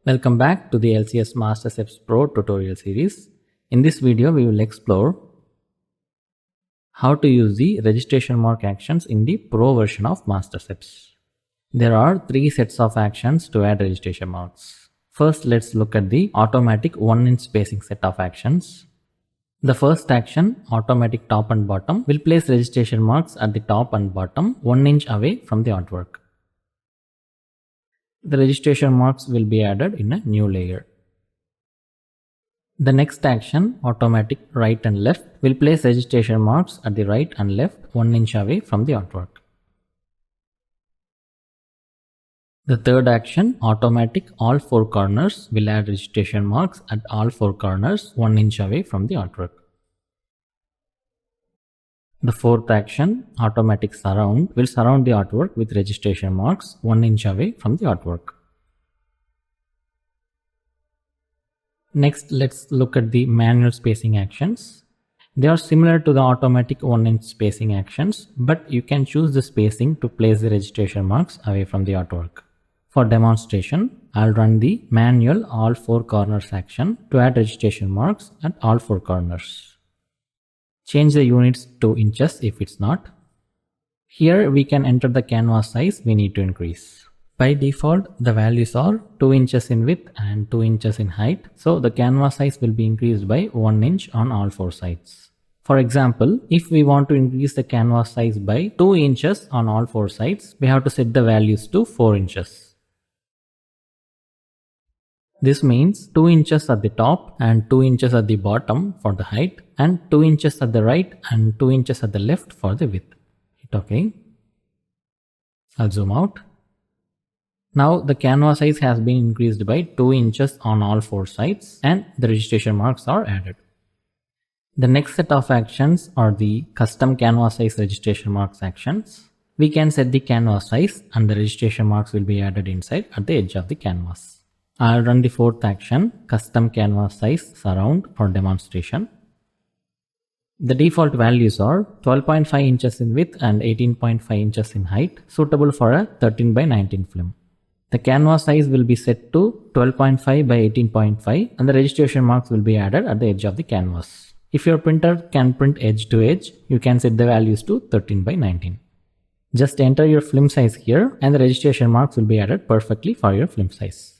Welcome back to the LCS Master Seps Pro tutorial series. In this video, we will explore how to use the registration mark actions in the Pro version of Master Seps. There are three sets of actions to add registration marks. First, let's look at the automatic 1-inch spacing set of actions. The first action, automatic top and bottom, will place registration marks at the top and bottom 1 inch away from the artwork. The registration marks will be added in a new layer. The next action, automatic right and left, will place registration marks at the right and left 1 inch away from the artwork. The third action, automatic all four corners, will add registration marks at all four corners 1 inch away from the artwork. The fourth action, automatic surround, will surround the artwork with registration marks 1 inch away from the artwork. Next, let's look at the manual spacing actions. They are similar to the automatic 1-inch spacing actions, but you can choose the spacing to place the registration marks away from the artwork. For demonstration, I'll run the manual all four corners action to add registration marks at all four corners. Change the units to inches if it's not. Here we can enter the canvas size we need to increase. By default, the values are 2 inches in width and 2 inches in height, so the canvas size will be increased by 1 inch on all four sides. For example, if we want to increase the canvas size by 2 inches on all four sides, we have to set the values to 4 inches. This means 2 inches at the top and 2 inches at the bottom for the height, and 2 inches at the right and 2 inches at the left for the width. Hit OK. I'll zoom out. Now the canvas size has been increased by 2 inches on all four sides and the registration marks are added. The next set of actions are the custom canvas size registration marks actions. We can set the canvas size and the registration marks will be added inside at the edge of the canvas. I'll run the fourth action, custom canvas size surround, for demonstration. The default values are 12.5 inches in width and 18.5 inches in height, suitable for a 13 by 19 film. The canvas size will be set to 12.5 by 18.5 and the registration marks will be added at the edge of the canvas. If your printer can print edge to edge, you can set the values to 13 by 19. Just enter your film size here and the registration marks will be added perfectly for your film size.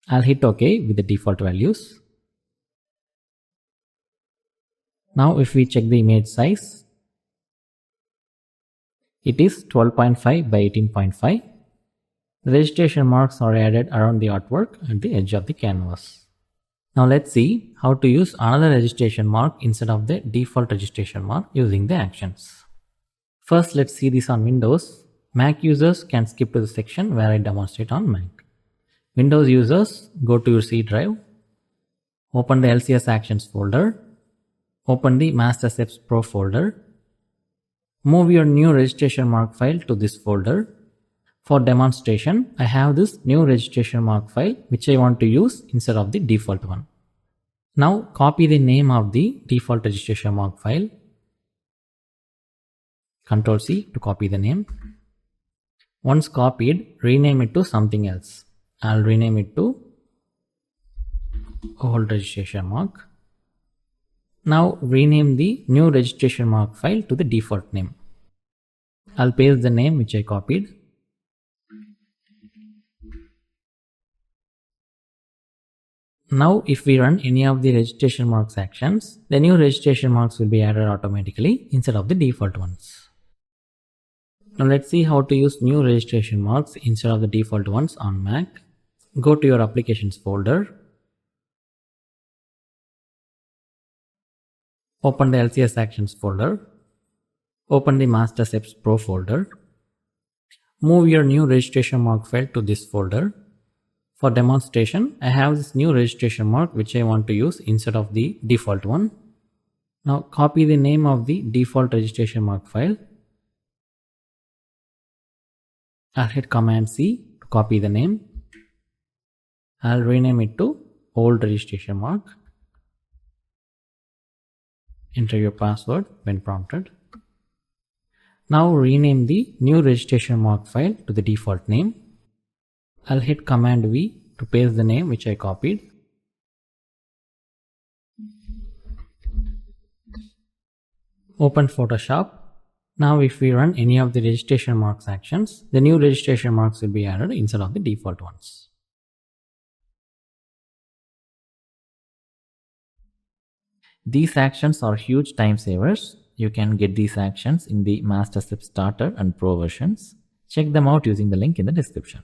I'll hit OK with the default values. Now if we check the image size, it is 12.5 by 18.5. The registration marks are added around the artwork at the edge of the canvas. Now let's see how to use another registration mark instead of the default registration mark using the actions. First, let's see this on Windows. Mac users can skip to the section where I demonstrate on Mac. Windows users, go to your C drive, open the LCS actions folder, open the Master Seps Pro folder, move your new registration mark file to this folder. For demonstration, I have this new registration mark file which I want to use instead of the default one. Now copy the name of the default registration mark file. Ctrl C to copy the name. Once copied, rename it to something else. I'll rename it to old registration mark. Now rename the new registration mark file to the default name. I'll paste the name which I copied. Now if we run any of the registration marks actions, the new registration marks will be added automatically instead of the default ones. Now let's see how to use new registration marks instead of the default ones on Mac. Go to your applications folder. Open the LCS actions folder. Open the Master Seps Pro folder. Move your new registration mark file to this folder. For demonstration, I have this new registration mark which I want to use instead of the default one. Now copy the name of the default registration mark file. I'll hit Command C to copy the name. I'll rename it to old registration mark. Enter your password when prompted. Now rename the new registration mark file to the default name. I'll hit Command V to paste the name which I copied. Open Photoshop. Now if we run any of the registration marks actions, the new registration marks will be added instead of the default ones. These actions are huge time savers. You can get these actions in the Master Seps Starter and Pro versions. Check them out using the link in the description.